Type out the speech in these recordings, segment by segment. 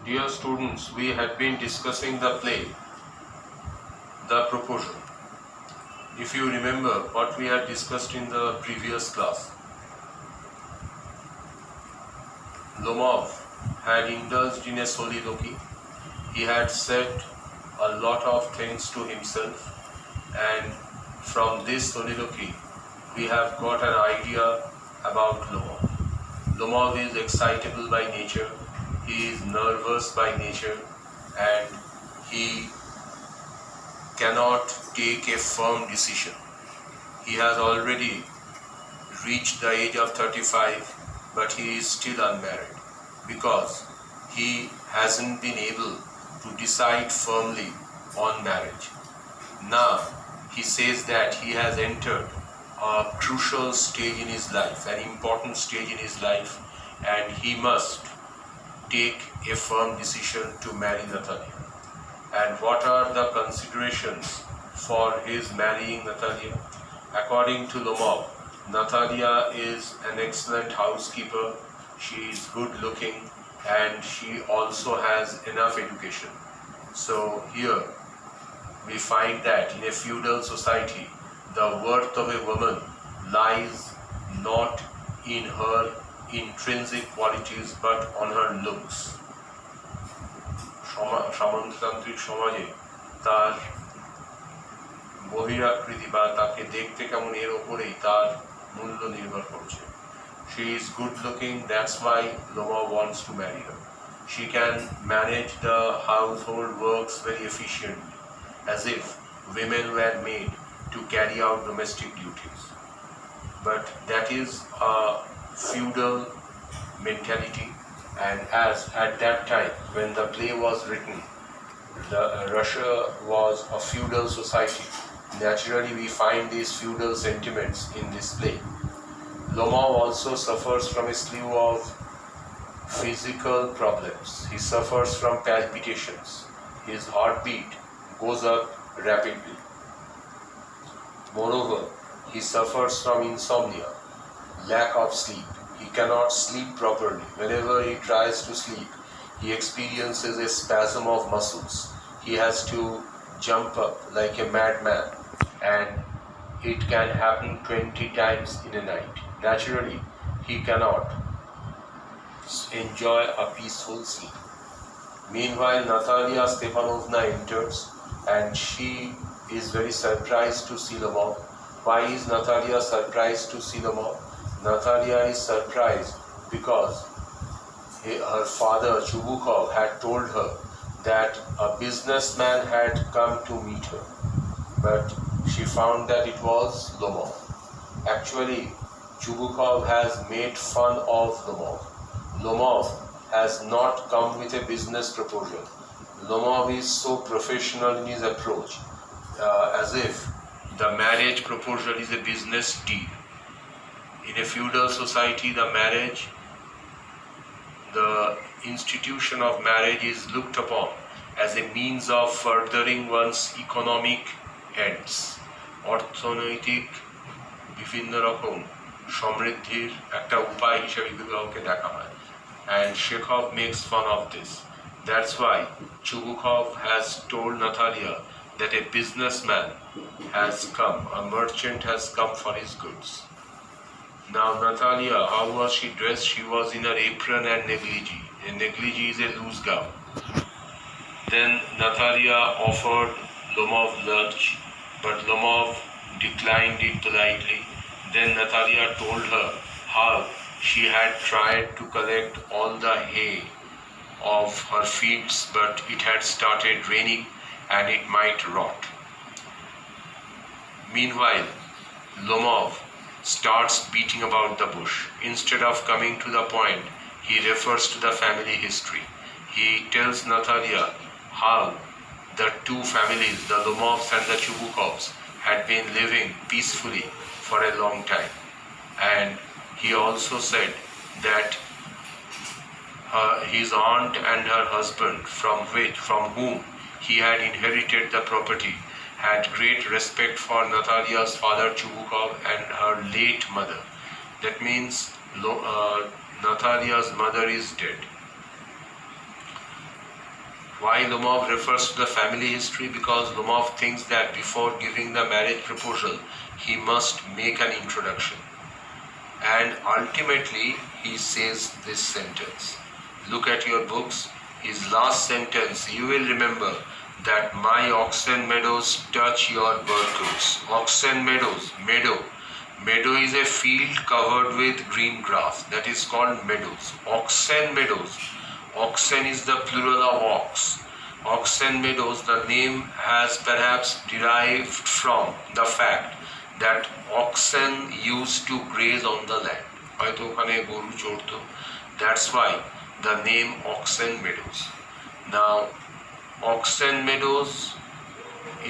Dear students, we had been discussing the play, The Proposal. If you remember what we had discussed in the previous class, Lomov had indulged in a soliloquy. He had said a lot of things to himself, and from this soliloquy, we have got an idea about Lomov. Lomov is excitable by nature, he is nervous by nature, and he cannot take a firm decision. He has already reached the age of 35, but he is still unmarried because he hasn't been able to decide firmly on marriage. Now, he says that he has entered a crucial stage in his life, an important stage in his life, and he must take a firm decision to marry Natalia. And what are the considerations for his marrying Natalia? According to Lomov, Natalia is an excellent housekeeper, she is good looking, and she also has enough education. So here we find that in a feudal society, the worth of a woman lies not in her intrinsic qualities but on her looks. সামন্ততান্ত্রিক সমাজে তার বহিরাকৃতি বা তাকে দেখতে কেমন এর ওপরেই তার মূল্য নির্ভর করছে. She is good looking, that's why Loma wants to marry her. She can manage the household works very efficiently, as if women were made to carry out domestic duties. But that is a feudal mentality, and as at that time when the play was written, Russia was a feudal society. Naturally, we find these feudal sentiments in this play. Lomov also suffers from a slew of physical problems. He suffers from palpitations. His heartbeat goes up rapidly. Moreover, he suffers from insomnia, lack of sleep. He cannot sleep properly. Whenever he tries to sleep, he experiences a spasm of muscles. He has to jump up like a madman, and it can happen 20 times in a night. Naturally, he cannot enjoy a peaceful sleep. Meanwhile, Natalia Stepanovna enters, and she is very surprised to see Lomov. Why is Natalia surprised to see Lomov? Natalia is surprised because her father Chubukov had told her that a businessman had come to meet her, but she found that it was Lomov. Actually, Chubukov has made fun of Lomov. Lomov has not come with a business proposal. Lomov is so professional in his approach, as if the marriage proposal is a business deal. In a feudal society, the institution of marriage is looked upon as a means of furthering one's economic ends. অর্থনৈতিক বিভিন্ন রকম সমৃদ্ধির একটা উপায় হিসেবে বিবাহকে দেখা হয়. And Chekhov makes fun of this. That's why Chubukov has told Natalia that a businessman has come, a merchant has come for his goods. Now Natalia, how was she dressed? She was in her apron and negligee. A negligee is a loose gown. Then Natalia offered Lomov lunch, but Lomov declined it politely. Then Natalia told her how she had tried to collect all the hay of her fields, but it had started raining and it might rot. Meanwhile, Lomov starts beating about the bush. Instead of coming to the point, he refers to the family history. He tells Natalia how the two families, the Lomovs and the Chubukovs, had been living peacefully for a long time. And he also said that his aunt and her husband, from whom he had inherited the property, had great respect for Natalia's father Chubukov and her late mother. That means Natalia's mother is dead. Why Lomov refers to the family history? Because Lomov thinks that before giving the marriage proposal, he must make an introduction. And ultimately, he says this sentence. Look at your books. His last sentence, you will remember that my oxen meadows touch your Burkoots. Oxen meadows, meadow. Meadow is a field covered with green grass. That is called meadows. Oxen meadows. Oxen is the plural of ox. Oxen meadows, the name has perhaps derived from the fact that oxen used to graze on the land. হয়তো ওখানে গরু চড়তো. That's why the name Oxen Meadows. Now, Oxen Meadows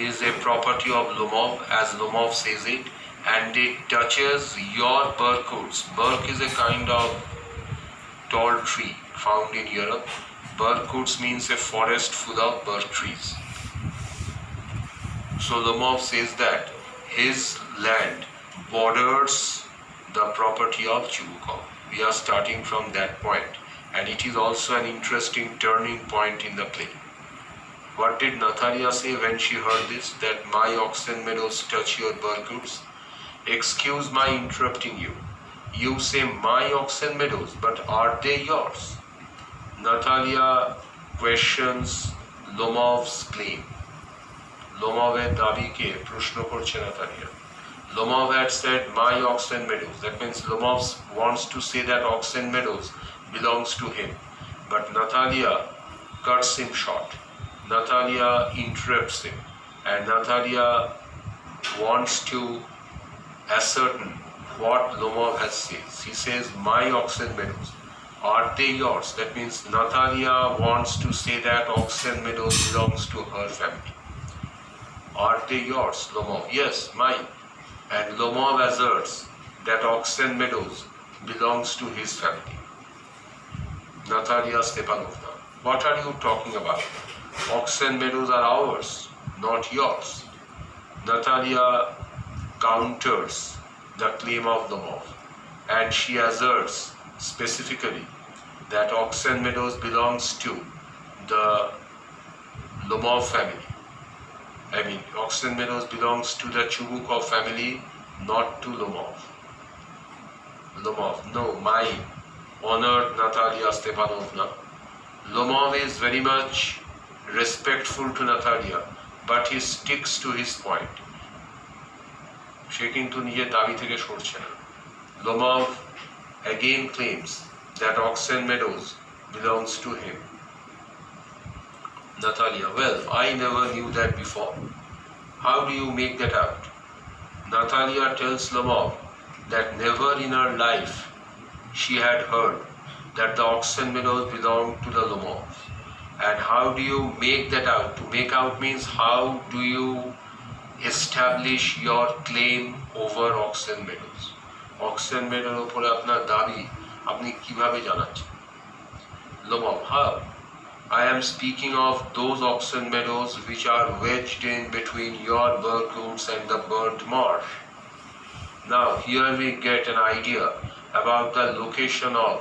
is a property of Lomov, as Lomov says it, and it touches your Burkoots. Burk is a kind of tall tree found in Europe. Burkoots means a forest full of birch trees. So Lomov says that his land borders the property of Chubukov. We are starting from that point, and it is also an interesting turning point in the play. What did Natalia say when she heard this, that my oxen meadows touch your Burkoots? Excuse my interrupting you. You say my oxen meadows, but are they yours? Natalia questions Lomov's claim. Lomov's দাবিকে প্রশ্ন করছে Natalia. Lomov had said my oxen meadows. That means Lomov wants to say that oxen meadows belongs to him. But Natalia cuts him short. Natalia interrupts him. And Natalia wants to ascertain what Lomov has said. He says my oxen meadows. Are they yours? That means Natalia wants to say that oxen meadows belongs to her family. Are they yours, Lomov? Yes, mine. And Lomov asserts that oxen meadows belongs to his family. Natalia Stepanovna, what are you talking about? Oxen meadows are ours, not yours. Natalia counters the claim of Lomov, and she asserts specifically that oxen meadows belongs to the Lomov family. Oxen meadows belongs to the Chubukov family, not to Lomov. Lomov, no, mine. Honored Natalia Stepanovna. Lomov is very much respectful to Natalia, but he sticks to his point. সে কিন্তু নিজের দাবি থেকে সরছে না. Lomov again claims that oxen meadows belongs to him. Natalia, well, I never knew that before. How do you make that out? Natalia tells Lomov that never in her life she had heard that the oxen meadows belonged to the Lomovs. And how do you make that out? To make out means how do you establish your claim over oxen meadows? Oxen meadows উপরে আপনার দাবি আপনি কিভাবে জানাচ্ছেন? Lomov, how? I am speaking of those oxen meadows which are wedged in between your Burkoots and the burnt marsh. Now here we get an idea about the location of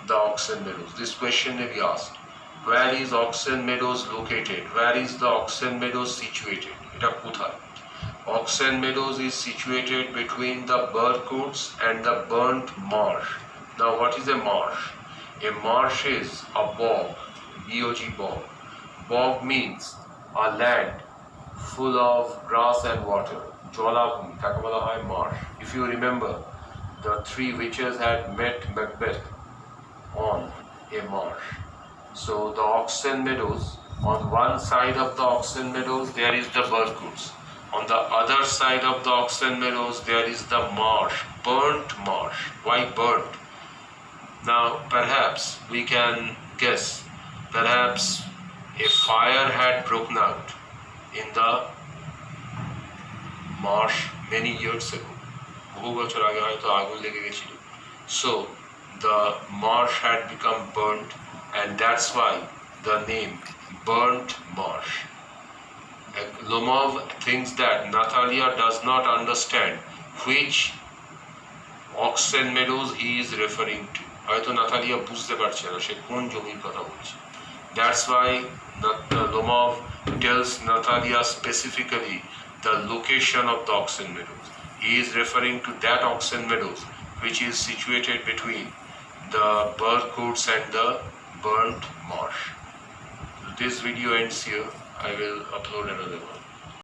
the oxen meadows. This question may be asked. Where is oxen meadows located? Where is the oxen meadows situated? Eta kothay? Oxen meadows is situated between the Burkoots and the burnt marsh. Now what is a marsh? A marsh is a bog. B-O-G, bog. Bog means a land full of grass and water. Jolabhumi, তাকে বলা হয় marsh. If you remember, the three witches had met Macbeth on a marsh. So the oxen meadows, on one side of the oxen meadows there is the Burkoots. On the other side of the oxen meadows there is the marsh, burnt marsh. Why burnt? Now perhaps we can guess. Perhaps a fire had broken out in the marsh many years ago. So the marsh had become burnt, and that's why the name burnt marsh. Lomov thinks that Natalia does not understand which oxen meadows he is referring to. হয়তো Natalia বুঝতে পারছে না সে কোন জমির কথা বলছে. That's why Lomov tells Natalia specifically the location of the oxen meadows. He is referring to that oxen meadows which is situated between the bird courts and the burnt marsh. This video ends here. I will upload another one.